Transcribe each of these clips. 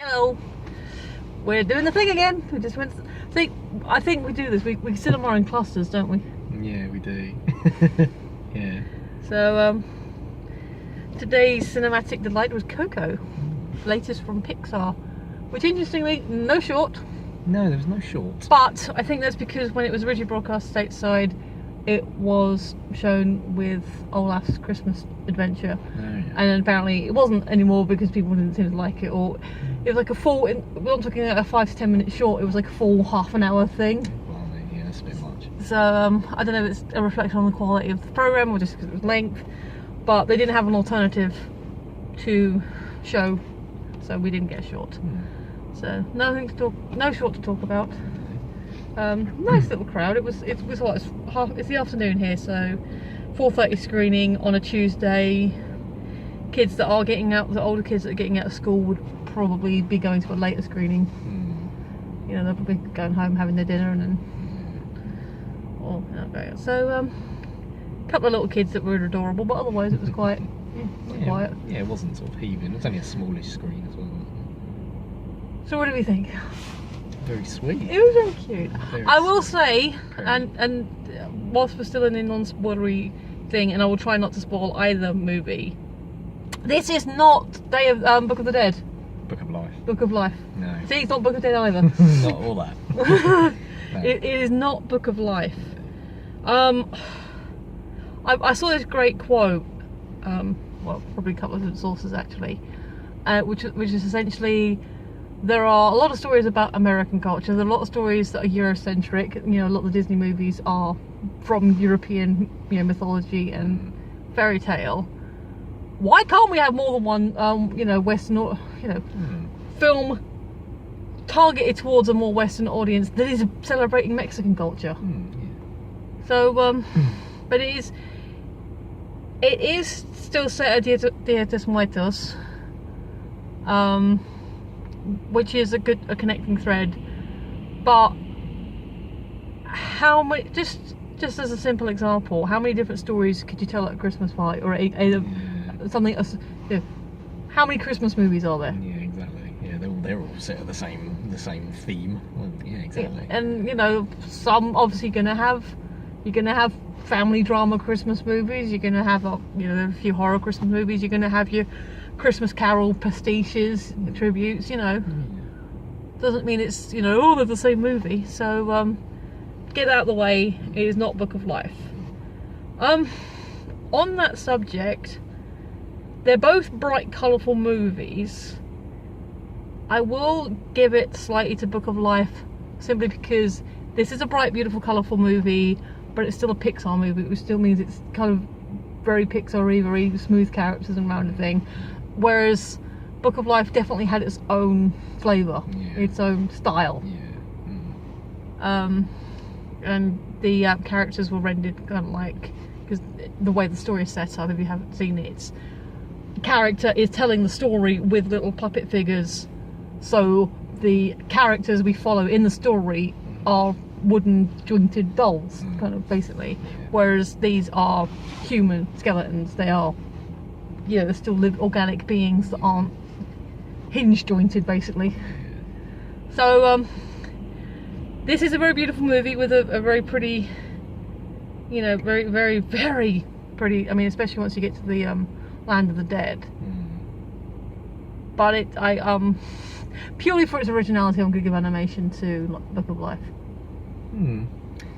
Hello. We're doing the thing again. We just went. I think we do this. We cinema in clusters, don't we? Yeah, we do. Yeah. So today's cinematic delight was Coco, latest from Pixar, which interestingly no short. No, there was no short. But I think that's because when it was originally broadcast stateside, it was shown with Olaf's Christmas Adventure, and then apparently it wasn't anymore because people didn't seem to like it, or it was like a full. We're not talking a 5 to 10 minute short. It was like a full half-an-hour thing. Well, yeah, that's a bit much. So I don't know if it's a reflection on the quality of the program or just because it was length, but they didn't have an alternative to show, so we didn't get a short. So no short to talk about. Nice little crowd. It's the afternoon here, so 4:30 screening on a Tuesday. Kids that are getting out, the older kids that are getting out of school would probably be going to a later screening. You know, they'll probably be going home having their dinner and then. So a couple of little kids that were adorable, but otherwise it was quite quiet. Yeah, it wasn't sort of heaving. It was only a smallish screen as well. So what do we think? Very sweet. It was very cute. I will say, Very. and whilst we're still in the non-spoilery thing, and I will try not to spoil either movie, this is not Book of the Dead. Book of Life. Book of Life. No. See, it's not Book of Dead either. Not all that. No. It is not Book of Life. I saw this great quote, well, probably a couple of different sources actually, which is essentially, there are a lot of stories about American culture. There are a lot of stories that are Eurocentric. You know, a lot of the Disney movies are from European, mythology and fairy tale. Why can't we have more than one, Western, or film targeted towards a more Western audience that is celebrating Mexican culture? So, but it is still set at Dia de Muertos, which is a connecting thread. But how many? Just as a simple example, how many different stories could you tell at a Christmas party or something? How many Christmas movies are there? Yeah, exactly. Yeah, they're all set at the same theme. Well, yeah, exactly. And some obviously you're gonna have family drama Christmas movies. You're gonna have a few horror Christmas movies. You're gonna have your Christmas Carol pastiches, tributes. Doesn't mean it's all of the same movie. So get out of the way. It is not Book of Life. On that subject, they're both bright, colourful movies. I will give it slightly to Book of Life simply because this is a bright, beautiful, colourful movie, but it's still a Pixar movie, which still means it's kind of very Pixar-y, very smooth characters and rounded thing. Whereas Book of Life definitely had its own flavour, its own style. And the characters were rendered kind of like, because the way the story is set up, if you haven't seen it, the character is telling the story with little puppet figures, so the characters we follow in the story are wooden jointed dolls, kind of basically, whereas these are human skeletons. They are, they're still organic beings that aren't hinge jointed basically. So this is a very beautiful movie with a very pretty, very, very, very pretty, I mean, especially once you get to the Land of the Dead. But purely for its originality, I'm going to give animation to Book of Life.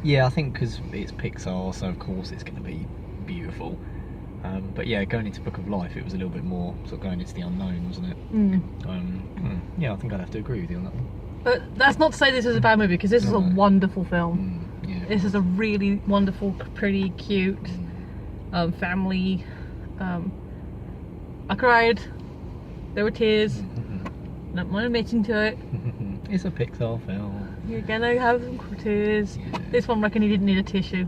Yeah, I think because it's Pixar, so of course it's going to be beautiful. But yeah, going into Book of Life, it was a little bit more sort of going into the unknown, wasn't it? Yeah, I think I'd have to agree with you on that one. But that's not to say this is a bad movie, because this is a wonderful film. Yeah. This is a really wonderful, pretty, cute family. I cried. There were tears. Not mind admitting to it. It's a Pixar film. You're gonna have some tears. This one, reckon he didn't need a tissue.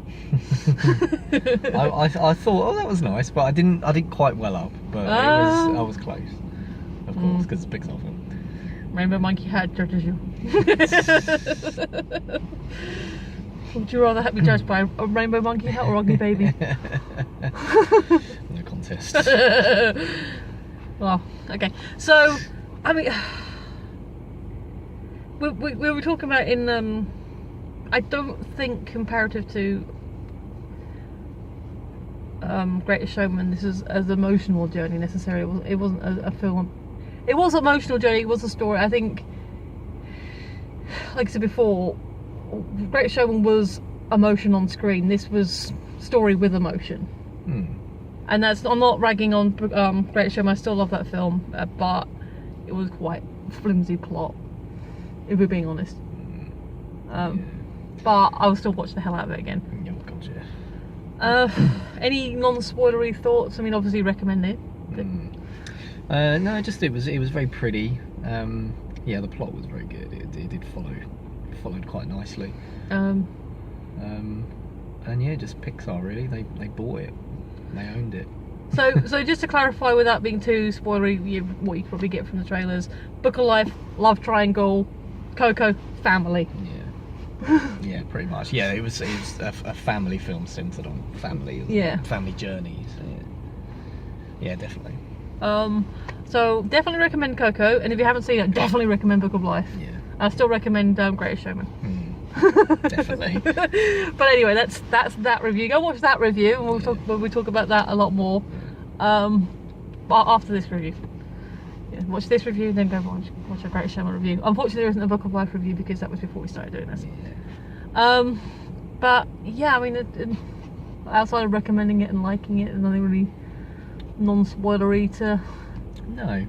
I thought, that was nice, but I didn't quite well up. But I was close, of course, because it's a Pixar film. Rainbow Monkey had your tissue. Would you rather be judged by a rainbow monkey hat or ugly baby? No contest. Well, okay. So, I mean, we were talking about in I don't think comparative to Greatest Showman, this is as emotional journey necessarily. It wasn't a film. It was an emotional journey. It was a story. I think, like I said before, Greatest Showman was emotion on screen. This was story with emotion. And that's, I'm not ragging on Greatest Showman. I still love that film, but it was quite flimsy plot, if we're being honest. But I will still watch the hell out of it again. Oh God, yeah. Any non-spoilery thoughts? I mean, obviously recommend it. No, just it was very pretty. Yeah, the plot was very good. It did followed quite nicely. And yeah, just Pixar really. They bought it. They owned it. So just to clarify, without being too spoilery, what you could probably get from the trailers: Book of Life, love triangle, Coco, family. Yeah, pretty much. Yeah, it was a family film centered on family. Family journeys. Yeah, definitely. So definitely recommend Coco, and if you haven't seen it, definitely recommend Book of Life. Yeah. I still recommend Greatest Showman. Definitely. But anyway, that's that review. Go watch that review, and we'll talk about that a lot more after this review. Yeah, watch this review, then go watch a Greatest Showman review. Unfortunately, there isn't a Book of Life review because that was before we started doing this. But yeah, I mean, outside of recommending it and liking it, there's nothing really non-spoilery to. No.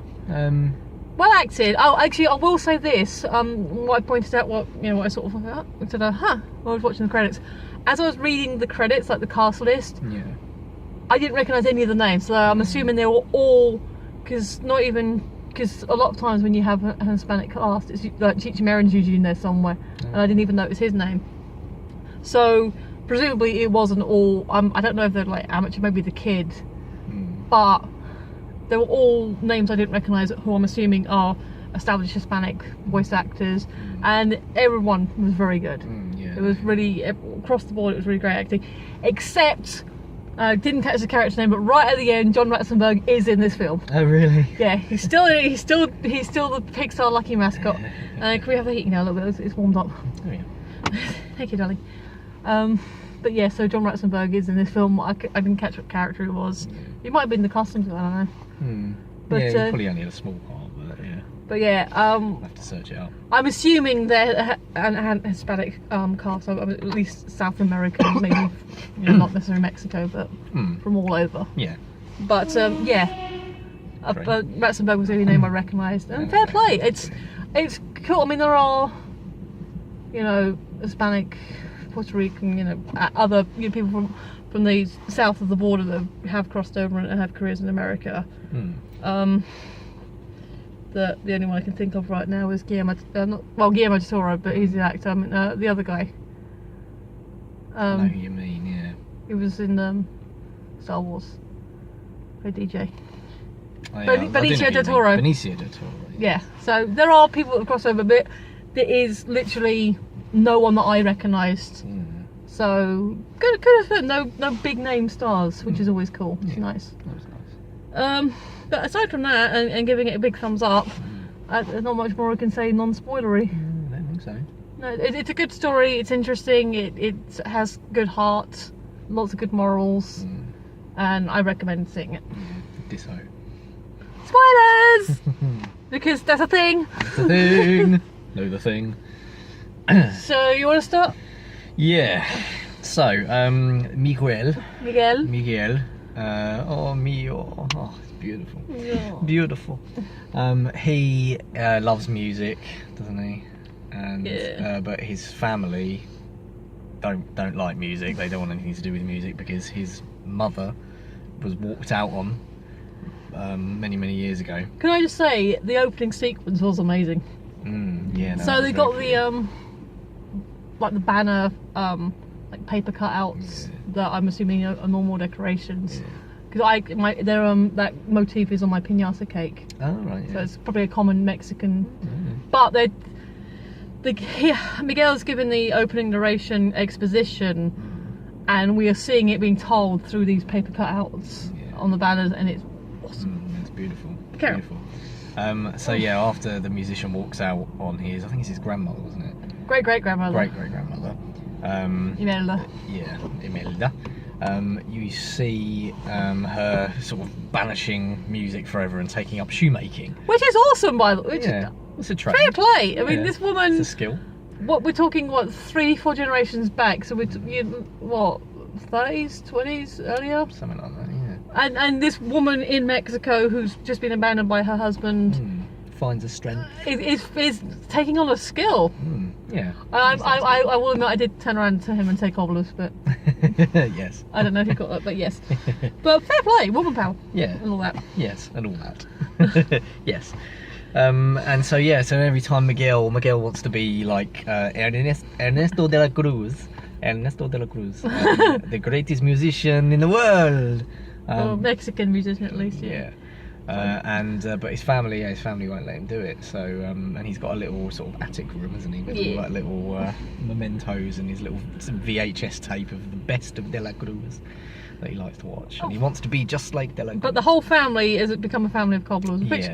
Well acted. Oh, actually, I will say this. What I pointed out, what I sort of said, when I was watching the credits. As I was reading the credits, like the cast list, I didn't recognise any of the names. So I'm assuming they were all, because a lot of times when you have a Hispanic cast, it's like Cheech Marin's usually in there somewhere, and I didn't even notice his name. So presumably it wasn't all. I don't know if they're like amateur, maybe the kid, but. They were all names I didn't recognise, who I'm assuming are established Hispanic voice actors, and everyone was very good. It was really, across the board, it was really great acting. Except, didn't catch the character name, but right at the end, John Ratzenberg is in this film. Oh really? Yeah, he's still the Pixar lucky mascot. Can we have the heating now a little bit? It's warmed up. Oh yeah. Thank you, darling. But yeah, so John Ratzenberg is in this film. I didn't catch what character it was. It might have been the customs, I don't know. But, yeah, he probably only had a small part, but yeah. But yeah, I'll have to search it up. I'm assuming they're an Hispanic cast, at least South American, maybe not necessarily Mexico, but from all over. Yeah. But yeah, but Ratzenberg was the only name I recognised, and fair play. It's cool. I mean, there are Hispanic, Puerto Rican, other people from the south of the border that have crossed over and have careers in America. The only one I can think of right now is Guillermo del Toro, but he's the actor. I mean, the other guy. I know who you mean, yeah. He was in Star Wars. Played DJ. Benicio del Toro. Benicio del Toro. Yeah. So there are people that have crossed over, but there is literally no one that I recognised. So good no big name stars, which is always cool. It's nice. That was nice. But aside from that, and giving it a big thumbs up, there's not much more I can say non-spoilery. I don't think so. No, it's a good story. It's interesting. It has good heart, lots of good morals, and I recommend seeing it. Ditto. Spoilers, because that's a thing. That's a thing. Know the thing. So you want to start? Yeah. So, Miguel. Oh mio. Oh, it's beautiful. Yeah. Beautiful. He loves music, doesn't he? And but his family don't like music. They don't want anything to do with music because his mother was walked out on many years ago. Can I just say the opening sequence was amazing. Yeah. No, so they got the like the banner, like paper cutouts that I'm assuming are normal decorations. Because that motif is on my piñata cake. Oh right. Yeah. So it's probably a common Mexican. But Miguel's given the opening narration exposition, and we are seeing it being told through these paper cutouts on the banners, and it's awesome. It's beautiful. Carol. Beautiful. So yeah, after the musician walks out on his, I think it's his grandmother, wasn't it? Great-great-grandmother. Great-great-grandmother. Imelda. Yeah, Imelda. You see her sort of banishing music forever and taking up shoemaking. Which is awesome, by the way. Yeah, it's a trade. Fair play. I mean, this woman... It's a skill. What we're talking, 3-4 generations back, so we're, 30s, 20s, earlier? Something like that, yeah. And this woman in Mexico who's just been abandoned by her husband... Finds a strength. Is taking on a skill. Yeah. I will admit I did turn around to him and say cobblers, but... Yes. I don't know if you got that, but yes. But fair play, woman power. Yeah. And all that. Yes, and all that. Yes. And so yeah, so every time Miguel wants to be like Ernesto de la Cruz, the greatest musician in the world. Or Mexican musician at least, yeah. But his family won't let him do it. So and he's got a little sort of attic room, hasn't he, with all like little mementos and his little VHS tape of the best of De La Cruz that he likes to watch, and he wants to be just like De La Cruz. But the whole family has become a family of cobblers, which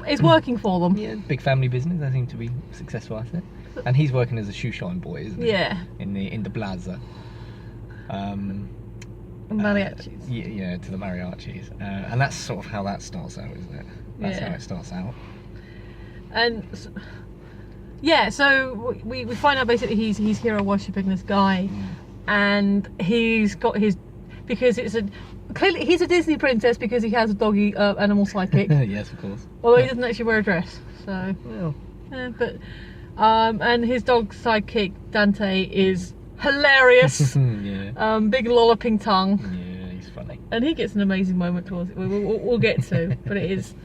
is working for them. Yeah, big family business. They seem to be successful at it, and he's working as a shoe shine boy, isn't he? Yeah. In the plaza. Mariachis. Yeah, to the mariachis, and that's sort of how that starts out, isn't it? That's how it starts out. And so we find out basically he's hero worshipping this guy, and he's got his, because clearly he's a Disney princess because he has a doggy animal sidekick. Yes, of course. Although he doesn't actually wear a dress, so. But and his dog sidekick Dante is hilarious. Yeah. Big lolloping tongue. Yeah, he's funny. And he gets an amazing moment towards it. We'll get to, but it is.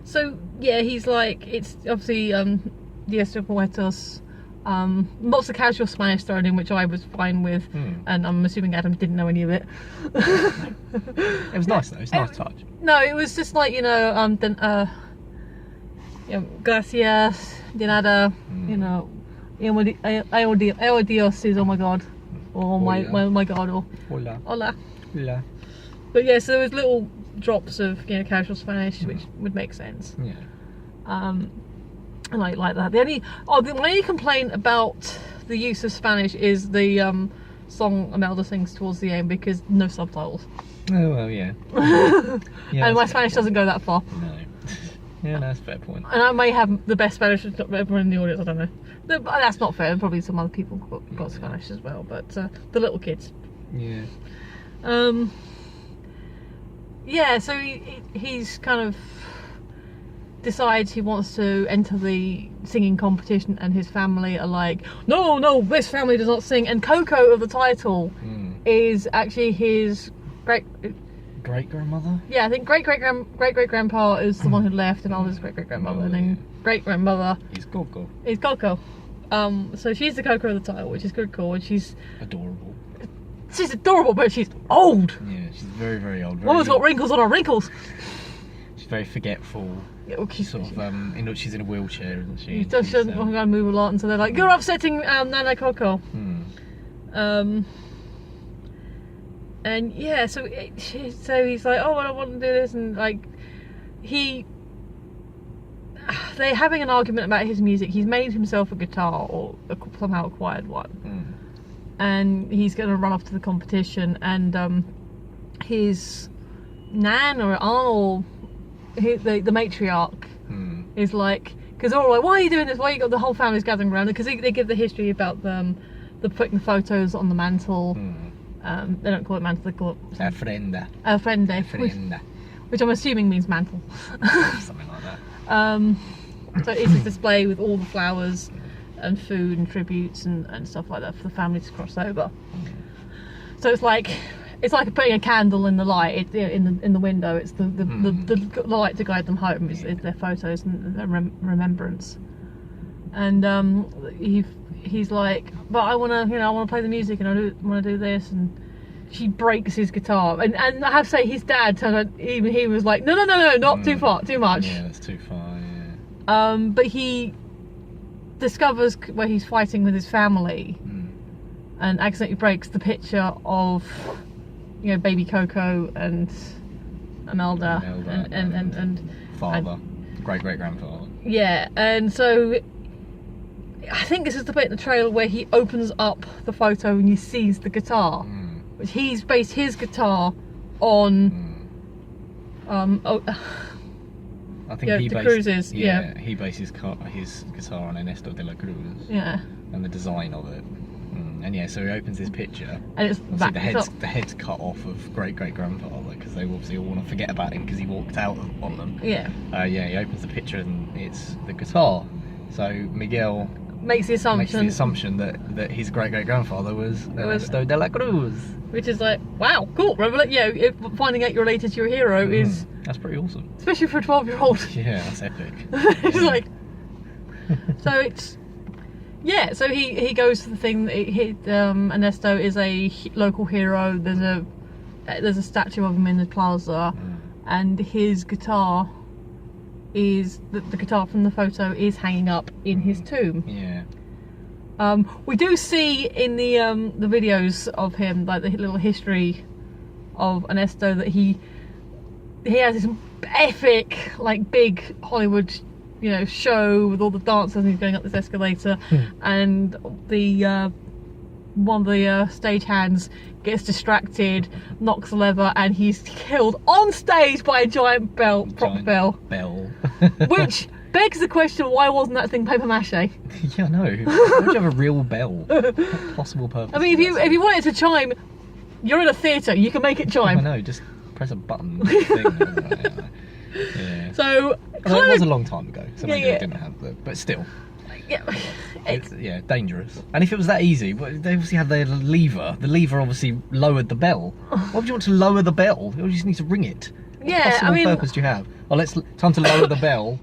So yeah, he's like, it's obviously Diez de Muertos. Lots of casual Spanish thrown in, which I was fine with, and I'm assuming Adam didn't know any of it. It was nice though. It's a nice touch. No, it was just like gracias, de nada, ay Dios is oh my god, or my god, or hola. But yeah, so there was little drops of casual Spanish, which would make sense. Yeah. And I like that. The only complaint about the use of Spanish is the song Imelda sings towards the end, because no subtitles. Oh well, yeah. And my Spanish doesn't go that far. No. Yeah, no, that's a fair point. And I may have the best Spanish ever in the audience, I don't know. That's not fair, probably some other people got Spanish as well, but the little kids. Yeah. Yeah, so he's kind of decides he wants to enter the singing competition, and his family are like, no, this family does not sing. And Coco of the title is actually his great-grandmother? Yeah, I think great-great-grandpa is the one who left, and Alda's great-great-grandmother, and then great-grandmother is Coco. So she's the Coco of the title, which is good, cool, and she's adorable. She's adorable, but she's old. Yeah, she's very, very old. Woman's got wrinkles on her wrinkles. She's very forgetful. Yeah, well, she's sort of, she's in a wheelchair, isn't she? She doesn't want to move a lot, and so they're like, "You're upsetting Nana Coco." And yeah, so he's like, "Oh, I don't want to do this," and like they're having an argument about his music. He's made himself a guitar, or somehow acquired one, and he's going to run off to the competition. And his nan or aunt or the matriarch is like, because they're all like, "Why are you doing this? Why you got the whole family's gathering around?" Because they give the history about the putting the photos on the mantle. They don't call it mantle, they call it ofrenda, which I'm assuming means mantle. Something like that. So it's a display with all the flowers and food and tributes and stuff like that for the family to cross over. So it's like putting a candle in the light, in the window. It's the light to guide them home. It's their photos and their remembrance. And he's like, "But I want to play the music, and I want to do this." And she breaks his guitar. And I have to say, his dad turned out, even he was like, "No, not too far, too much." Yeah, that's too far. Yeah. But he discovers where he's fighting with his family, and accidentally breaks the picture of, baby Coco and Imelda, and father, great-great-grandfather. Yeah, and so I think this is the bit in the trailer where he opens up the photo and he sees the guitar, which he's based his guitar on. I think he the based, Cruises. he based his guitar on Ernesto de la Cruz. Yeah. And the design of it. And yeah, so he opens his picture, and it's the head's cut off of great-great-grandfather, because they obviously all want to forget about him because he walked out on them. Yeah. He opens the picture and it's the guitar. So Miguel makes the assumption that his great-great-grandfather was Ernesto de la Cruz. Which is like, wow, cool. Finding out you're related to your hero is... That's pretty awesome. Especially for a 12-year-old. Yeah, that's epic. It's like... So it's... Yeah, so he goes to the thing. Ernesto is a local hero. There's a statue of him in the plaza, and his guitar is the guitar from the photo is hanging up in his tomb. Yeah. We do see in the videos of him, like the little history of Ernesto, that he has this epic, like, big Hollywood, show with all the dancers, and he's going up this escalator, and the one of the stagehands gets distracted, knocks the lever, and he's killed on stage by a giant prop bell. Which begs the question, why wasn't that thing paper mache? Yeah, I know. Why would you have a real bell? What possible purpose? I mean, if you want it to chime, you're in a theatre, you can make it chime. I know, just press a button thing. Yeah. So it was a long time ago, so maybe they didn't have but still. Yeah. It's dangerous. And if it was that easy, they obviously had their lever. The lever obviously lowered the bell. Why would you want to lower the bell? You just need to ring it. What possible purpose do you have? Oh, time to lower the bell.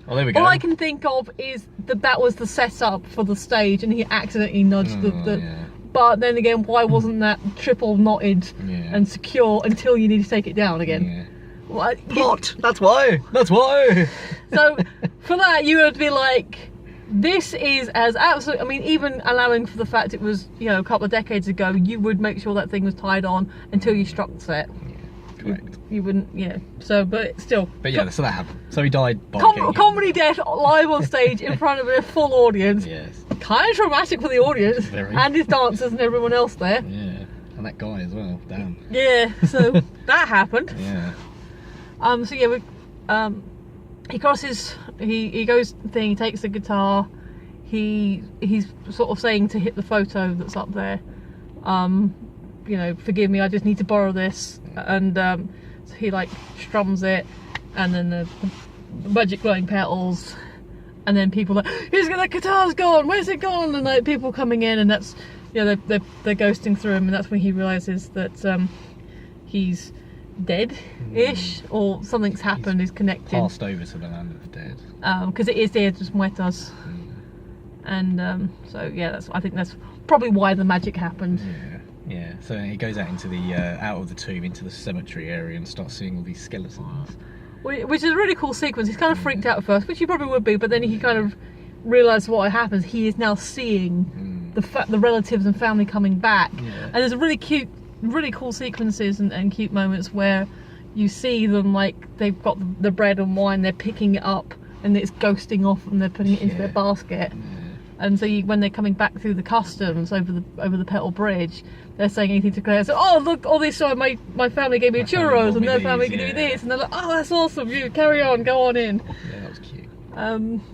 Oh, there we go. All I can think of is that was the setup for the stage, and he accidentally nudged the. Yeah. But then again, why wasn't that triple knotted and secure until you need to take it down again? Yeah. What? That's why. So for that, you would be like, this is as absolute. I mean, even allowing for the fact it was a couple of decades ago, you would make sure that thing was tied on until you struck the set. Yeah, correct. You wouldn't, So, but still. But yeah, so that happened. So he died by comedy death live on stage in front of a full audience. Yes. Kind of traumatic for the audience and his dancers and everyone else there. Yeah, and that guy as well. Damn. Yeah. So that happened. Yeah. So yeah, he crosses. He goes thing. He takes the guitar. He's sort of saying to hit the photo that's up there. Forgive me. I just need to borrow this. And so he like strums it, and then the magic glowing petals, and then people are like, the guitar's gone. Where's it gone? And like people coming in, and that's they're ghosting through him, and that's when he realizes that he's dead-ish, or something's happened. He's connected. Passed over to the land of the dead. Because it is Dia de los Muertos. And so yeah, I think that's probably why the magic happened. Yeah. So he goes out into the out of the tomb into the cemetery area and starts seeing all these skeletons. Which is a really cool sequence. He's kind of freaked out at first, which he probably would be, but then he kind of realised what happens. He is now seeing the relatives and family coming back, and there's a really cool sequences and cute moments where you see them, like they've got the bread and wine, they're picking it up and it's ghosting off and they're putting it into their basket. And so when they're coming back through the customs over the Petal Bridge, they're saying anything to Claire. So, oh look, all this time my family gave me churros, and their family gave me this, and they're like, oh that's awesome, you carry on, go on in. Yeah, that was cute.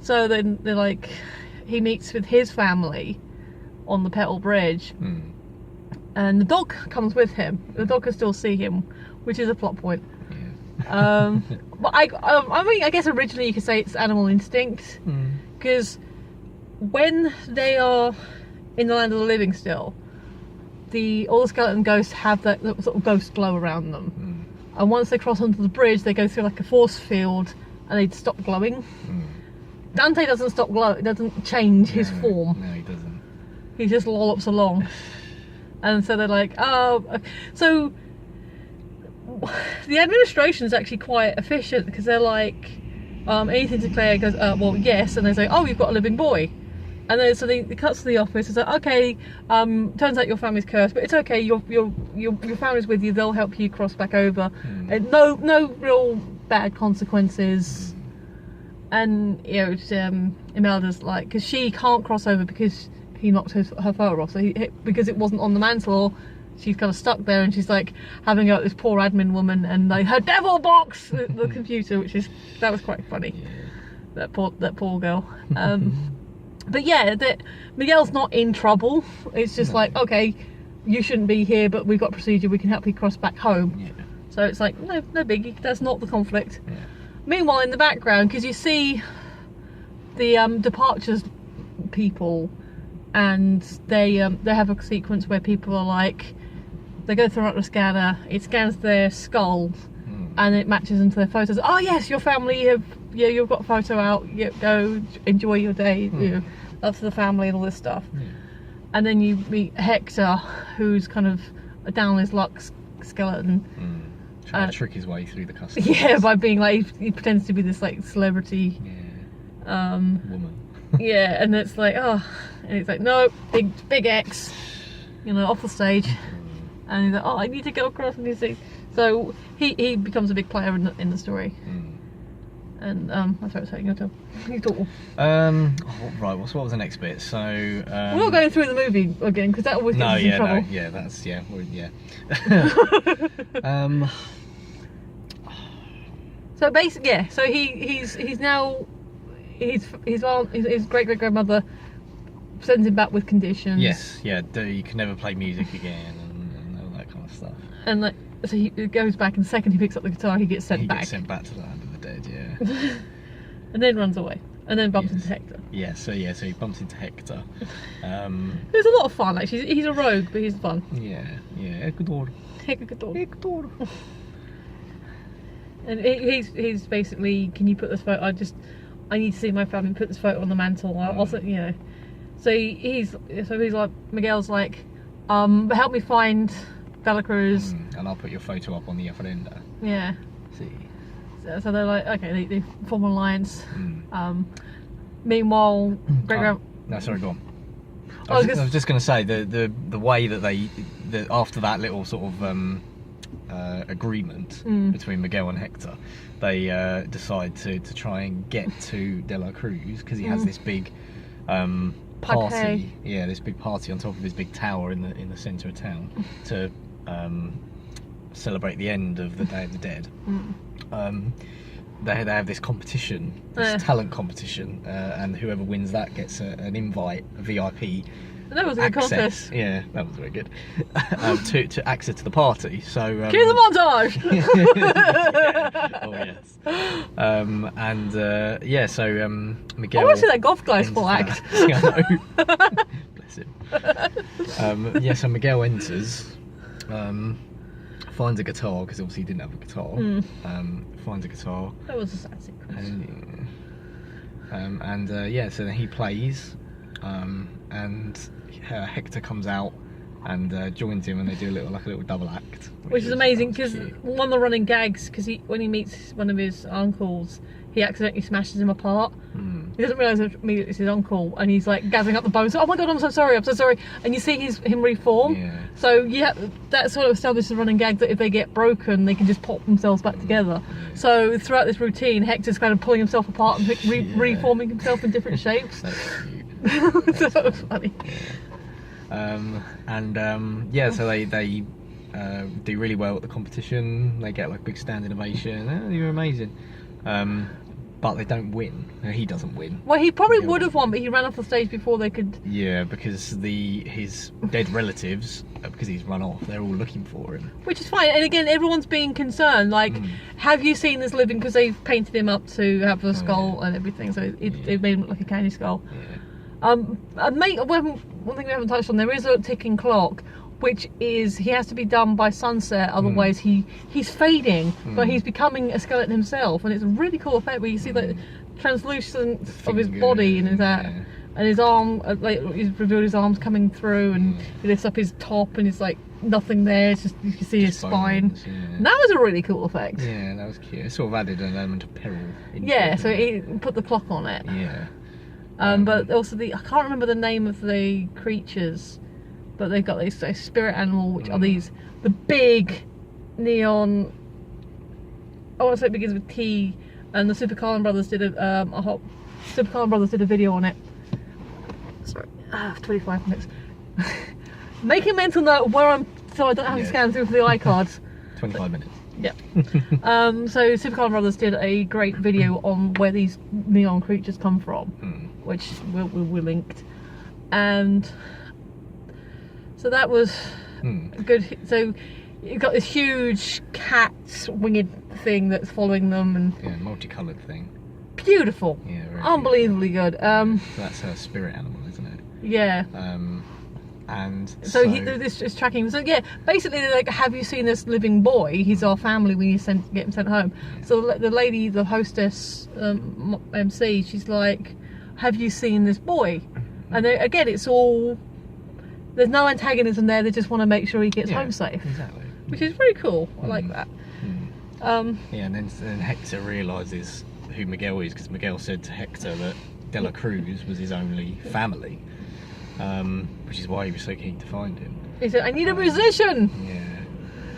So then they're like, he meets with his family on the Petal Bridge, and the dog comes with him. The dog can still see him, which is a plot point. Yeah. But I mean, I guess originally you could say it's animal instinct, because when they are in the land of the living still, all the skeleton ghosts have that sort of ghost glow around them. And once they cross onto the bridge, they go through like a force field and they stop glowing. Dante doesn't stop glowing, doesn't change his form. No, he doesn't. He just lollops along. And so they're like, oh, so the administration is actually quite efficient, because they're like, anything to Claire goes, well, yes, and they say, oh, you've got a living boy. And then so it cuts to the office. It's like, okay, turns out your family's cursed, but it's okay. Your family's with you. They'll help you cross back over. And no real bad consequences. And Imelda's like, because she can't cross over because he knocked her photo off. So because it wasn't on the mantle, she's kind of stuck there, and she's like having out this poor admin woman and like her devil box, the computer, that was quite funny. Yeah. That poor girl. But yeah, Miguel's not in trouble. It's just like, okay, you shouldn't be here, but we've got procedure. We can help you cross back home. Yeah. So it's like, no biggie. That's not the conflict. Yeah. Meanwhile, in the background, because you see the departures people, and they have a sequence where people are like, they go through the scanner. It scans their skull, and it matches into their photos. Oh yes, your family you've got a photo out. Go enjoy your day. Love to the family and all this stuff. And then you meet Hector, who's kind of a down on his luck skeleton, trying to trick his way through the customs. Yeah, by being like, he pretends to be this like celebrity woman. Yeah, and it's like, and he's like, no, big X, off the stage. And he's like, oh, I need to go across and see. So he becomes a big player in the story. And I thought I was saying, you talk. Right. What was the next bit? So we're not going through the movie again because that always gets us in trouble. So basically, so he's now his great grandmother sends him back with conditions. Yes, yeah. You can never play music again and all that kind of stuff. And like, so he goes back, and the second he picks up the guitar, he gets sent back. He gets sent back to the land of the dead. Yeah. And then runs away, and then bumps into Hector. So he bumps into Hector. It was a lot of fun. Actually, he's a rogue, but he's fun. Yeah. Hector. And he's basically, can you put this photo? I need to see my family. Put this photo on the mantle. Also, So he's like, Miguel's like, help me find Bella Cruz. And I'll put your photo up on the ofrenda. Yeah. See. So they're like, okay, they form an alliance. Meanwhile, no, sorry, go on. I was just going to say the way that after that little sort of agreement between Miguel and Hector, they decide to try and get to De La Cruz because he has this big party. Yeah, this big party on top of this big tower in the centre of town to celebrate the end of the Day of the Dead. They have this competition, this talent competition, and whoever wins that gets an invite, a VIP. That was a good contest. Yeah, that was very good. To access to the party. So cue the montage. Oh yes. So Miguel. I want to see that golf guy's full act. Bless him. So Miguel enters. Finds a guitar because obviously he didn't have a guitar. Finds a guitar. That was a sad sequence. So then he plays, and Hector comes out and joins him, and they do a little double act, which is amazing because one of the running gags, because when he meets one of his uncles, he accidentally smashes him apart. He doesn't realise immediately it's his uncle, and he's like gathering up the bones. Oh my god, I'm so sorry. And you see him reform. Yeah. So that sort of establishes a running gag that if they get broken, they can just pop themselves back together. Yeah. So throughout this routine, Hector's kind of pulling himself apart and reforming himself in different shapes. That's cute. So funny. Yeah. So they do really well at the competition. They get like big standing ovation. You're amazing. But they don't win. He doesn't win. Well, he probably would have won, but he ran off the stage before they could. Yeah, because his dead relatives, because he's run off, they're all looking for him. Which is fine. And again, everyone's being concerned. Like, have you seen this living? Because they've painted him up to have a skull and everything, so it made him look like a candy skull. Yeah. One thing we haven't touched on, there is a ticking clock, which is he has to be done by sunset, otherwise he's fading, but he's becoming a skeleton himself, and it's a really cool effect where you see like translucence of his body and and his arm, like he's revealed his arms coming through, and he lifts up his top and it's like nothing there, it's just you can see his spine. And that was a really cool effect. Yeah, that was cute. It sort of added an element of peril into it. So he put the clock on it. Yeah. But also I can't remember the name of the creatures, but they've got this spirit animal, which are the big neon. I want to say it begins with T, and the Super Carlin Brothers did a video on it. Sorry, 25 minutes. Make a mental note of where so I don't have to scan through for the iCards. 25 minutes. Yeah. So Super Carlin Brothers did a great video on where these neon creatures come from, which we linked, and so that was good. So you've got this huge cat winged thing that's following them, and multicoloured thing. Beautiful. Yeah, very unbelievably good. So that's her spirit animal, isn't it? Yeah. And so this is tracking. So yeah, basically they're like, have you seen this living boy? He's our family when you get him sent home. So the lady, the hostess, MC, she's like, have you seen this boy? And again, it's all, there's no antagonism there. They just want to make sure he gets home safe. Exactly. Which is very cool. I like that. And then Hector realises who Miguel is, because Miguel said to Hector that De La Cruz was his only family. Which is why he was so keen to find him. He said, I need a musician!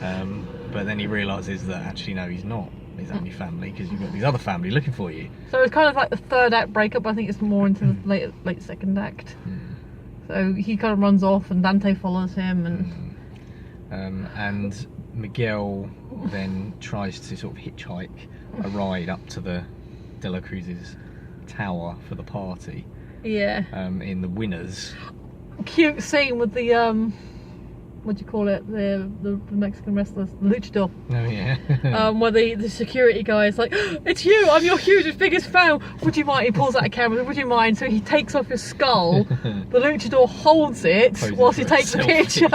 Yeah. But then he realises that actually no, he's not his only family, because you've got these other family looking for you. So it's kind of like the third act breakup. I think it's more into the late second act. So he kind of runs off and Dante follows him. And Miguel then tries to sort of hitchhike a ride up to the De La Cruz's tower for the party. Yeah. In the winners. Cute scene with the what do you call it? The Mexican wrestlers, the luchador. Oh yeah. Where the security guy is like, it's you, I'm your hugest, biggest fan. Would you mind? He pulls out a camera. Would you mind? So he takes off his skull. The luchador holds it whilst he takes the picture.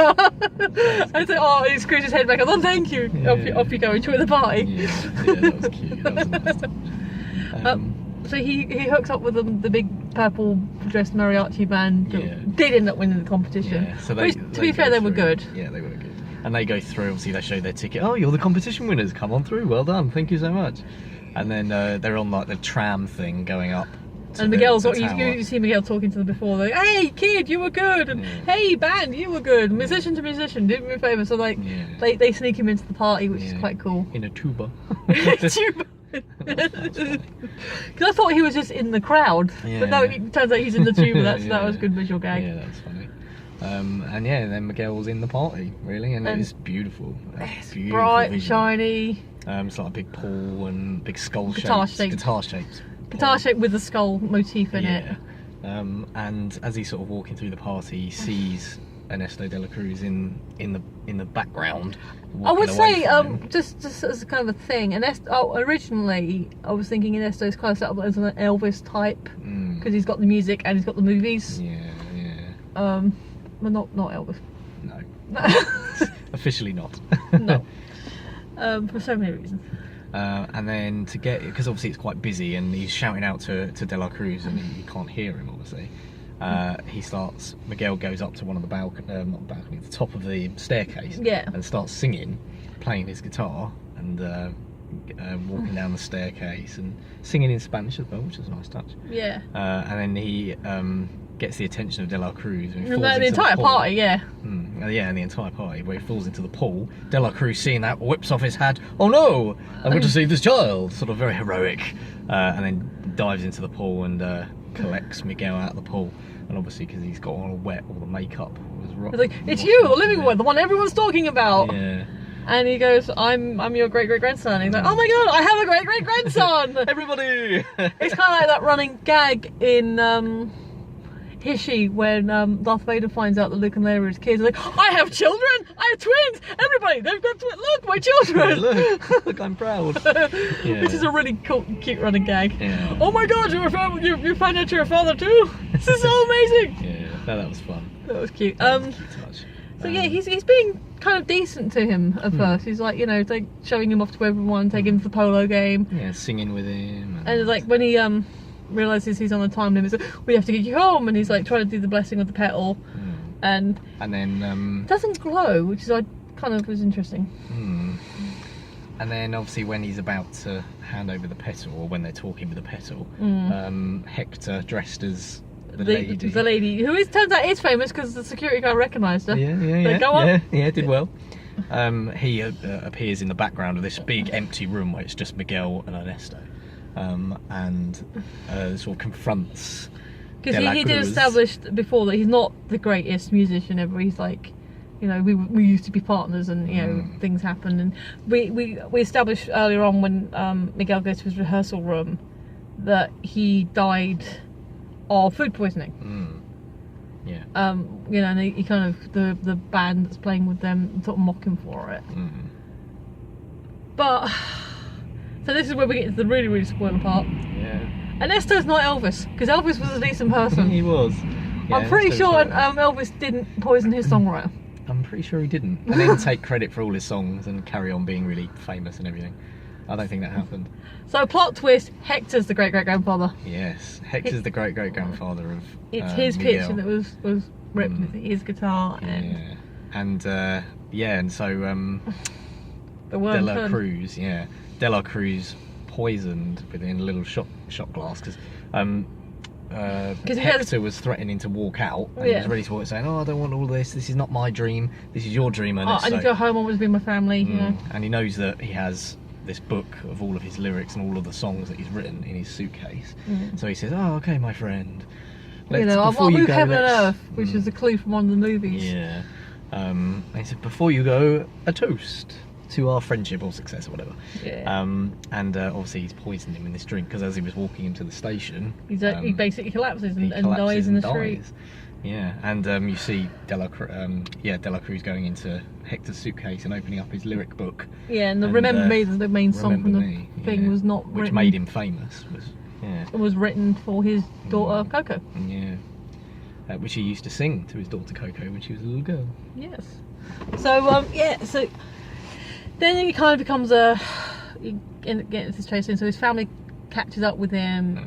And so, he screws his head back. Oh, thank you. Yeah. Off you go. Enjoy the party. Yeah, that was cute. That was a nice touch. So he hooks up with the big purple dressed mariachi band that did end up winning the competition. Yeah, so to be fair, they were good. Yeah, they were good. And they go through, obviously they show their ticket. Oh, you're the competition winners, come on through, well done, thank you so much. And then they're on like the tram thing going up. And Miguel's, you see Miguel talking to them before, like, hey kid, you were good, and hey band, you were good, musician to musician, do me a favour. So like, they sneak him into the party, which is quite cool. In a tuba. Tuba. Because I thought he was just in the crowd, but no, it turns out he's in the tuba. That was a good visual gag. Yeah, that's funny. And then Miguel was in the party, really, and it was beautiful. It's bright and shiny. It's like a big pool and big skull Guitar shapes. Guitar shape with the skull motif in it. And as he's sort of walking through the party, he sees Ernesto De La Cruz in the background. I would say, just as kind of a thing, originally I was thinking Ernesto is kind of set up as an Elvis type, because he's got the music and he's got the movies. But not Elvis. No. Officially not. No. For so many reasons. And then because obviously it's quite busy and he's shouting out to De La Cruz and he can't hear him, obviously. Miguel goes up to one of the the top of the staircase, and starts singing, playing his guitar, and walking down the staircase and singing in Spanish as well, which is a nice touch. Yeah. And then he gets the attention of De La Cruz. And the entire party, and the entire party, where he falls into the pool. De La Cruz, seeing that, whips off his hat. Oh no! I'm going to save this child! Sort of very heroic. And then dives into the pool and collects Miguel out of the pool. And obviously, because he's got all wet, all the makeup was rotten. It's like, it's you, the living one, the one everyone's talking about. Yeah. And he goes, I'm your great great grandson. And he's like, oh my god, I have a great great grandson. Everybody. It's kind of like that running gag in Hishi when Darth Vader finds out that Luke and Leia are his kids. He's like, I have children, I have twins. Everybody, they've got twins. Look, my children. Look, I'm proud. Which is a really cool, cute running gag. Yeah. Oh my god, you find out you're a father too. This is so amazing. Yeah, that was fun. That was cute. Cute touch. So yeah, he's being kind of decent to him at first. He's like, like showing him off to everyone, taking him to the polo game. Yeah, singing with him. And like when he realizes he's on a time limit, he's like, we have to get you home, and he's like trying to do the blessing of the petal, and then doesn't glow, which is kind of was interesting. And then obviously when he's about to hand over the petal, or when they're talking with the petal, Hector, dressed as the lady who turns out is famous because the security guard recognised her. Did well. He appears in the background of this big empty room where it's just Miguel and Ernesto, and sort of confronts. Because he did establish before that he's not the greatest musician ever. He's like, you know, we used to be partners, and you know things happen. And we established earlier on when Miguel goes to his rehearsal room that he died of food poisoning. Yeah. You know, and he kind of the band that's playing with them sort of mock him for it. But so this is where we get into the really, really spoiler part. Yeah. Ernesto's not Elvis, because Elvis was a decent person. He was. Yeah, I'm pretty sure Elvis didn't poison his songwriter. I'm pretty sure he didn't. And then take credit for all his songs and carry on being really famous and everything. I don't think that happened. So plot twist, Hector's the great-great-grandfather. Yes, Hector's the great-great-grandfather of It's his Miguel. picture that was ripped with his guitar. And so the word De La Cruz, De La Cruz poisoned within a little shot glass because Hector was threatening to walk out and he was ready to walk, saying, "Oh, I don't want all this. This is not my dream. This is your dream." And I need to go home. I want to be with my family. You know. And he knows that he has this book of all of his lyrics and all of the songs that he's written in his suitcase. So he says, "Oh, okay, my friend. I'll move heaven and earth," which is a clue from one of the movies. Yeah. And he said, "Before you go, a toast to our friendship or success or whatever." Obviously he's poisoned him in this drink because as he was walking into the station, he basically collapses and dies in the street. Yeah, and you see De La Cruz going into Hector's suitcase and opening up his lyric book. Yeah, and the Remember Me, the main song from the thing, was not which written. made him famous. It was written for his daughter Coco. Yeah, which he used to sing to his daughter Coco when she was a little girl. Yes. So so then he kind of becomes you get this chasing. So his family catches up with him.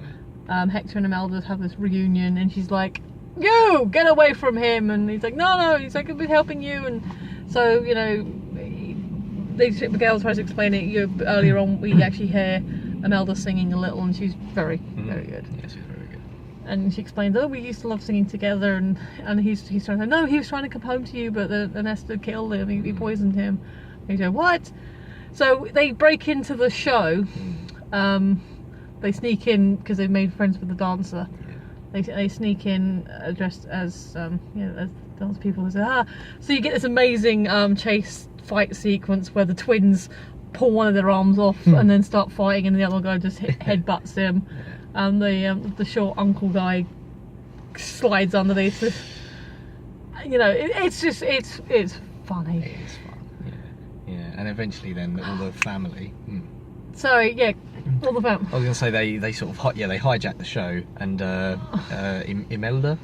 Hector and Imelda have this reunion, and she's like, "You get away from him!" And he's like, "No." He's like, "I've been helping you." And so Miguel tries to explain it. Earlier on, we actually hear Imelda singing a little, and she's very, very good. Yeah, she's very good. And she explains, "Oh, we used to love singing together." And he's trying to say, "No, he was trying to come home to you, but Ernesto killed him. He poisoned him." And you go, "What?" So they break into the show. They sneak in because they've made friends with the dancer. They sneak in dressed as as dance people who say, So you get this amazing chase fight sequence where the twins pull one of their arms off and then start fighting, and the other guy just headbutts him, and the short uncle guy slides underneath. It's funny. It is fun. Yeah, and eventually then all the family. Sorry, yeah. All the family. I was going to say they sort of they hijack the show, and Imelda,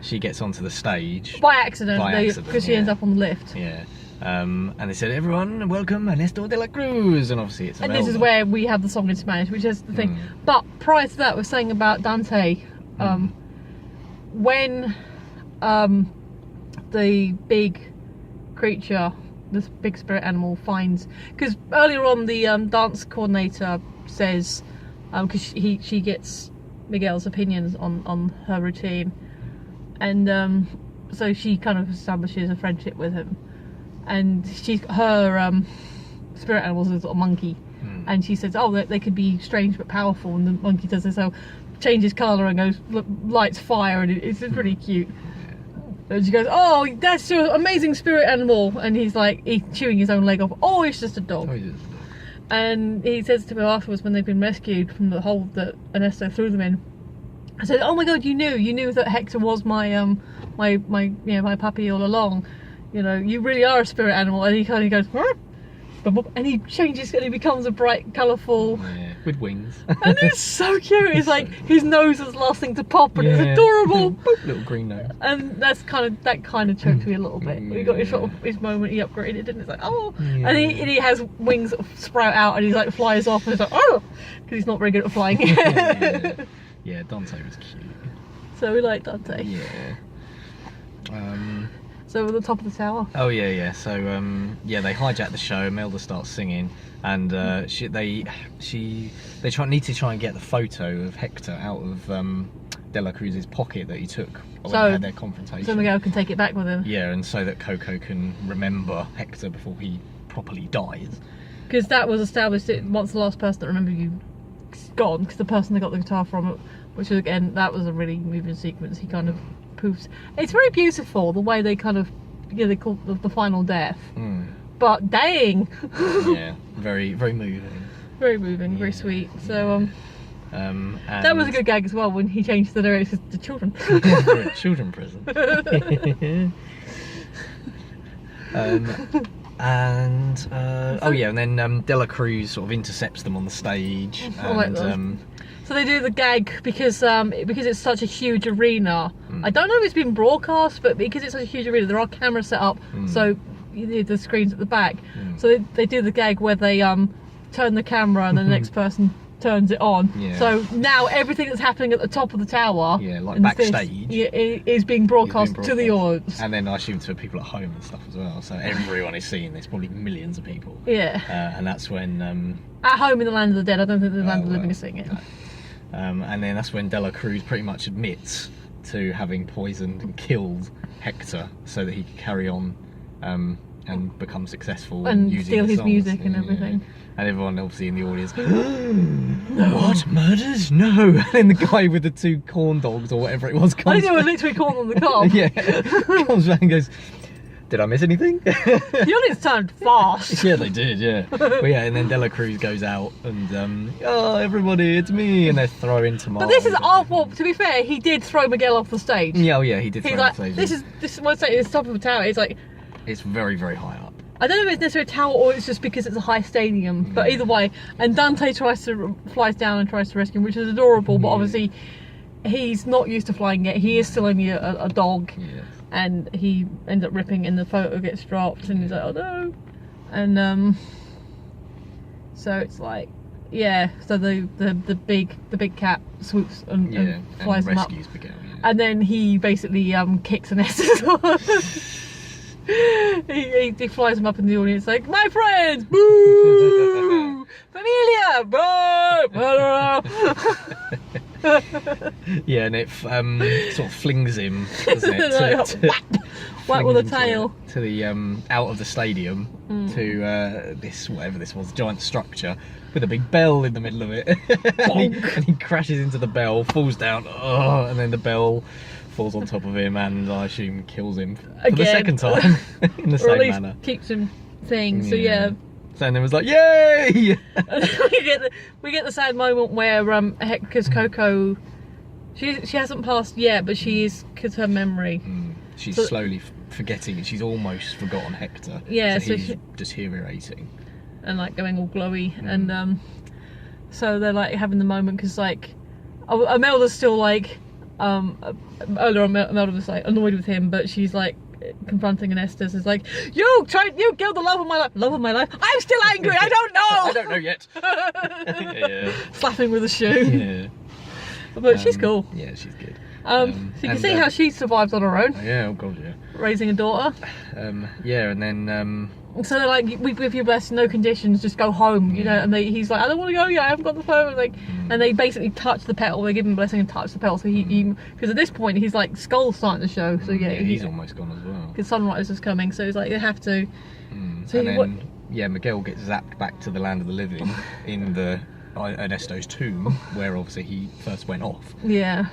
she gets onto the stage by accident because she ends up on the lift. Yeah. And they said, "Everyone, welcome Ernesto de la Cruz," and obviously it's Imelda. And this is where we have the song in Spanish, which is the thing. But prior to that, we're saying about Dante, when the big creature, this big spirit animal, finds, because earlier on the dance coordinator says, because she gets Miguel's opinions on her routine, and so she kind of establishes a friendship with him, and her spirit animal is a little monkey, and she says, "Oh, they could be strange but powerful," and the monkey does this, so changes colour and goes lights fire, and it's really cute. And she goes, "Oh, that's your amazing spirit animal," and he's like, he's chewing his own leg off. "Oh, it's just a dog." And he says to her afterwards, when they've been rescued from the hole that Ernesto threw them in, I said, "Oh my God, you knew that Hector was my my puppy all along. You really are a spirit animal." And he kind of goes, "Huh?" And he changes and he becomes a bright, colourful, with wings. And it's so cute. It's like his nose is the last thing to pop, and it's adorable. Little green nose. And that kind of choked me a little bit. We got his moment. He upgraded, and it's like, oh, and he has wings that sprout out, and he like flies off, and it's like, oh, because he's not very good at flying. Yeah, Dante was cute. So we like Dante. Yeah. So at the top of the tower. Oh yeah. So yeah, they hijack the show. Imelda starts singing, and they need to try and get the photo of Hector out of De La Cruz's pocket that he took when they had their confrontation. So Miguel can take it back with him. Yeah, and so that Coco can remember Hector before he properly dies. Because that was established once the last person that remembered you gone, because the person they got the guitar from, which was, again, that was a really moving sequence. He kind of poofs. It's very beautiful the way they kind of, they call the final death. But dang. Yeah, very moving. Very moving, very sweet. So and that was a good gag as well when he changed the lyrics to children. Children prison. And then De La Cruz sort of intercepts them on the stage, and so they do the gag because it's such a huge arena. I don't know if it's been broadcast, but because it's such a huge arena, there are cameras set up, so the screens at the back. So they do the gag where they turn the camera and then the next person turns it on. So now everything that's happening at the top of the tower, like backstage, is being broadcast to the audience. And then I assume to people at home and stuff as well. So everyone is seeing this, probably millions of people. And that's when at home in the land of the dead. I don't think the land of the living is seeing it. No. And then that's when De La Cruz pretty much admits to having poisoned and killed Hector so that he could carry on and become successful and using steal his songs. music and everything. And everyone obviously in the audience goes, what? Murders? No. And then the guy with the 2 corn dogs or whatever it was comes I think they were literally corn on the cob. comes back and goes, did I miss anything? The audience turned fast. Yeah, they did, yeah. But yeah, and then De La Cruz goes out and, oh, everybody, it's me. And they're throwing tomatoes. But this is well, to be fair, he did throw Miguel off the stage. Yeah, he did throw him off the stage. This is what I'm saying, it's top of the tower. It's like, it's very, very high up. I don't know if it's necessarily a tower or it's just because it's a high stadium, but either way. And Dante flies down and tries to rescue him, which is adorable, but obviously he's not used to flying yet. He is still only a dog, and he ends up ripping and the photo gets dropped and he's like, oh no. And so it's like, so the big cat swoops and flies him up. Miguel, and then he basically kicks an S. He flies him up in the audience like, my friends, boo, familia, and it sort of flings him, doesn't it? Whack with a tail to the out of the stadium to this, whatever this was, giant structure with a big bell in the middle of it. and he crashes into the bell, falls down, and then the bell falls on top of him and I assume kills him for the second time in the same manner. Keeps him thing. So So then it was like, yay! we get the sad moment where because Coco, she hasn't passed yet, but she is, because her memory. She's slowly forgetting. She's almost forgotten Hector. So he's deteriorating and like going all glowy, and so they're like having the moment because like Imelda's still like. Earlier on, Imelda was like annoyed with him, but she's like confronting Anestus. Is like, you killed the love of my life. Love of my life. I'm still angry. I don't know. I don't know yet. Slapping with a shoe. But she's cool. Yeah, she's good. So you can see how she survives on her own. Yeah, oh god, yeah. Raising a daughter. And then. So they're like, we give you blessing, no conditions, just go home, you know. And he's like, I don't want to go yet, I haven't got the phone. Like, and they basically touch the petal. They give him a blessing and touch the petal. So he because at this point he's like skull's starting to show. So he's almost gone as well. Because sunrise is coming, so he's like, they have to. So and then Miguel gets zapped back to the land of the living in the Ernesto's tomb, where obviously he first went off. Yeah.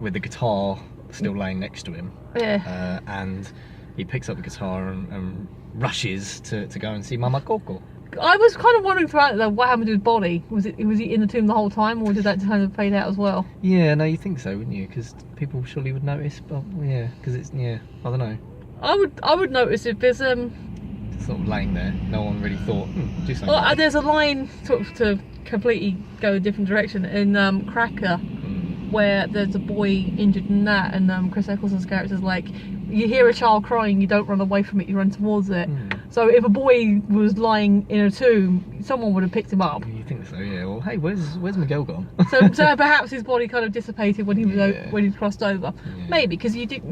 With the guitar still laying next to him. Yeah. And he picks up the guitar and rushes to go and see Mama Coco. I was kind of wondering throughout though, what happened to his body. Was he in the tomb the whole time, or did that kind of fade out as well? Yeah, no, you think so, wouldn't you? Because people surely would notice. But because it's I don't know. I would notice if there's sort of laying there. No one really thought do something. Well, there's a line sort of to completely go a different direction in Cracker, where there's a boy injured in that, and Chris Eccleston's character's like, you hear a child crying, you don't run away from it, you run towards it. So if a boy was lying in a tomb, someone would have picked him up. You think so, yeah. Well, hey, where's Miguel gone? so perhaps his body kind of dissipated when he was when he crossed over. Maybe because you did,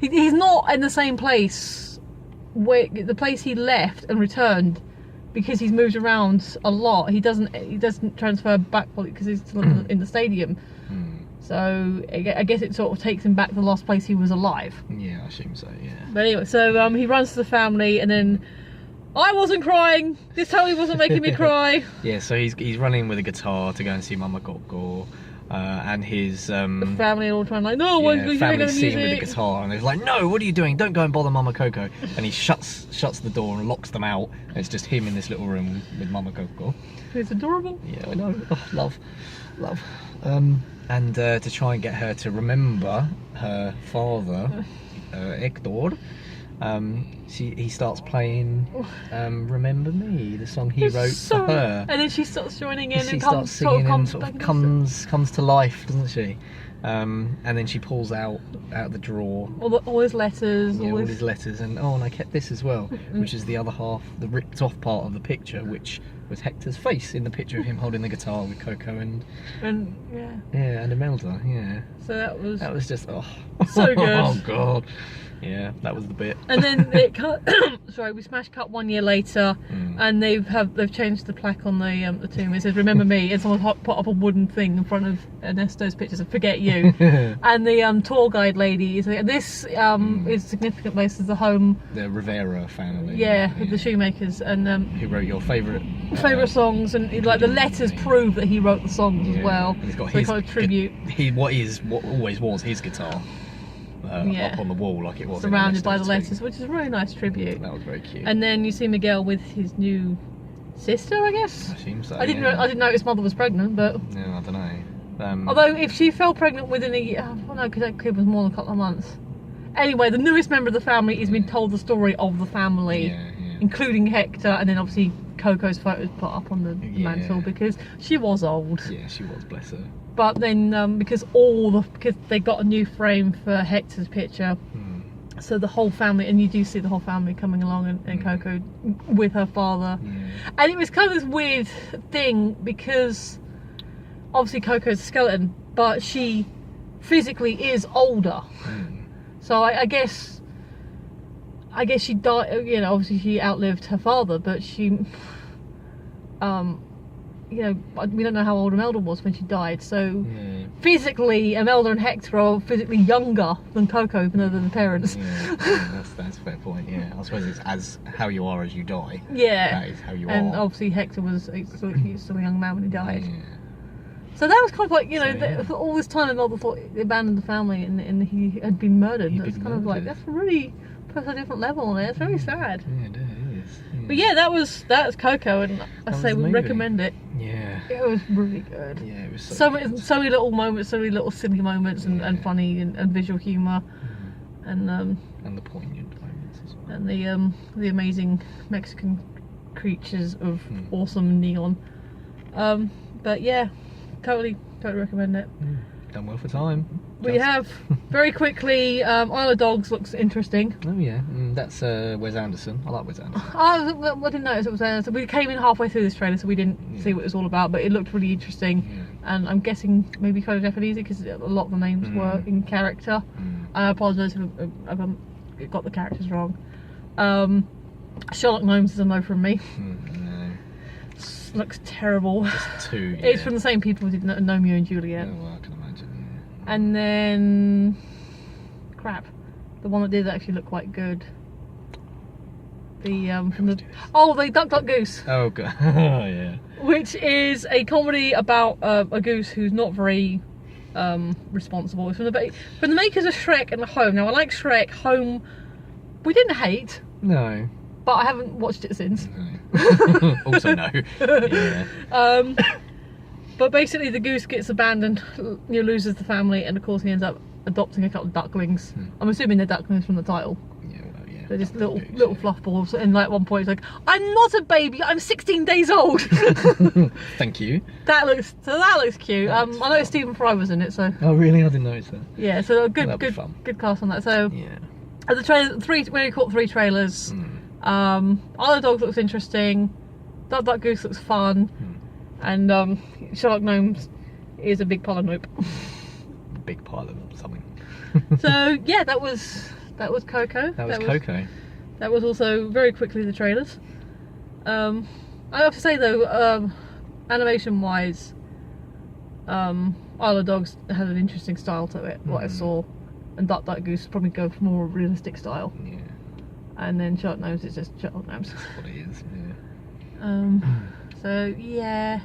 he's not in the same place where the place he left and returned, because he's moved around a lot. He doesn't transfer back because he's still in the stadium. So I guess it sort of takes him back to the last place he was alive. Yeah, I assume so. Yeah. But anyway, so he runs to the family, and then I wasn't crying. This totally wasn't making me cry. Yeah, so he's running with a guitar to go and see Mama Coco, and his the family are all trying like, no, you're family going to seeing with the music. guitar, and they're like, no, what are you doing? Don't go and bother Mama Coco. And he shuts the door and locks them out, and it's just him in this little room with Mama Coco. It's adorable. Yeah, I know. Oh, love. And to try and get her to remember her father, Hector, he starts playing "Remember Me," the song he wrote for her. And then she starts joining in, She and starts singing and sort of comes to life, doesn't she? And then she pulls out the drawer all his letters, all his letters, and I kept this as well, which is the other half, the ripped off part of the picture, which was Hector's face in the picture of him holding the guitar with Coco and Imelda. Yeah. So that was just so good. Oh god. Yeah, that was the bit. And then it cut. Sorry, we smash cut 1 year later, and they've changed the plaque on the tomb. It says "Remember Me," and someone put up a wooden thing in front of Ernesto's pictures of "Forget You." And the tour guide lady is like, this is significant place as the home. The Rivera family. Yeah, the shoemakers, and who wrote your favourite songs, and like the letters prove that he wrote the songs as well. And he's got so his kind of tribute. What always was his guitar. Up on the wall like it was surrounded by the letters, which is a really nice tribute. That was very cute. And then you see Miguel with his new sister, I guess. I assume so. I didn't know his mother was pregnant, but yeah, I don't know. Although if she fell pregnant within a year, well, no, because that kid was more than a couple of months. Anyway, the newest member of the family is being told the story of the family, including Hector, and then obviously Coco's photos put up on the mantle because she was old. Yeah, she was, bless her. But then because they got a new frame for Hector's picture, so the whole family, and you do see the whole family coming along, and Coco with her father, and it was kind of this weird thing because obviously Coco's a skeleton, but she physically is older. So I guess she died. You know, obviously she outlived her father, but she. You know, we don't know how old Imelda was when she died, so physically Imelda and Hector are physically younger than Coco, even though they're the parents. That's a fair point. Yeah, I suppose it's as how you are as you die. Yeah, that is how you are. And obviously Hector was still a young man when he died. So that was kind of like, you know, for all this time Imelda thought he abandoned the family and he had been murdered. That's kind of like, that's really puts a different level on it. It's very sad. Yeah, it is. Yeah. But yeah, that's Coco, and I say we recommend it. Yeah. It was really good. Yeah, it was so many little moments, so many little silly moments, and funny and visual humour, and the poignant moments as well. And the amazing Mexican creatures of awesome neon. But yeah, totally recommend it. Done well for time. We have very quickly. Isle of Dogs looks interesting. Oh yeah, that's Wes Anderson. I like Wes Anderson. I didn't notice it was Anderson. We came in halfway through this trailer, so we didn't see what it was all about. But it looked really interesting, and I'm guessing maybe kind of Japanese because a lot of the names were in character. I apologise if I got the characters wrong. Sherlock Gnomes is a no from me. No. Looks terrible. Just two. It's from the same people who did Romeo and Juliet. Oh, well, I can imagine. And then, the one that did actually look quite good. The the Duck Duck Goose. Oh god, yeah. Which is a comedy about a goose who's not very responsible. It's from the makers of Shrek and Home. Now I like Shrek. Home, we didn't hate. No. But I haven't watched it since. No. Also no. Yeah. But basically the goose gets abandoned, loses the family, and of course he ends up adopting a couple of ducklings. I'm assuming they're ducklings from the title. Yeah, well, yeah. They're just little fluff balls, and like at one point he's like, "I'm not a baby, I'm 16 days old." Thank you. That looks cute. I noticed Stephen Fry was in it, so. Oh really? I didn't notice that. Yeah, so good cast on that. So yeah. The trailer, we caught 3 trailers. Isle of Dogs looks interesting. Duck Duck Goose looks fun. And Sherlock Gnomes is a big pile of nope. Big pile of something. So yeah, that was That was Coco. That was Coco. That was also very quickly the trailers. I have to say though, animation wise, Isle of Dogs had an interesting style to it, what I saw, and Duck Duck Goose probably go for more realistic style. Yeah. And then Shark Nose is just Shark Nose. That's what it is, yeah. So yeah.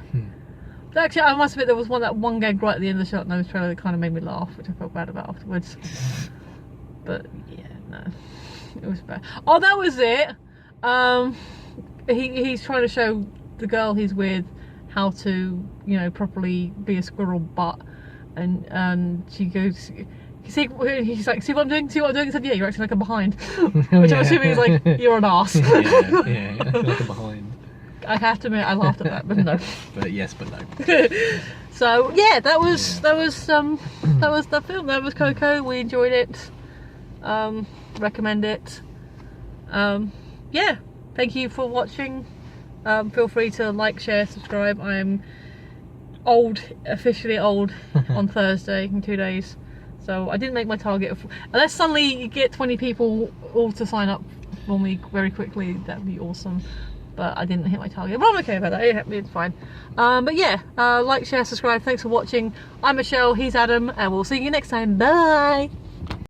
Actually, I must admit there was one gag right at the end of the Shark Nose trailer that kind of made me laugh, which I felt bad about afterwards. But yeah, no, it was bad. Oh, that was it. He's trying to show the girl he's with how to, you know, properly be a squirrel butt, and she goes, see, he's like, see what I'm doing? See what I'm doing? He said, yeah, you're acting like I'm behind. Which I'm assuming is like, you're an arse. yeah, acting like I'm behind. I have to admit, I laughed at that, but no. But yes, but no. So yeah, that was the film. That was Coco. We enjoyed it. Recommend it. Yeah, thank you for watching. Feel free to like, share, subscribe. I'm officially old on Thursday in 2 days. So I didn't make my target unless suddenly you get 20 people all to sign up for me very quickly, that'd be awesome. But I didn't hit my target, but I'm okay about that, it's fine. But yeah, like, share, subscribe, thanks for watching. I'm Michelle, he's Adam, and we'll see you next time, bye!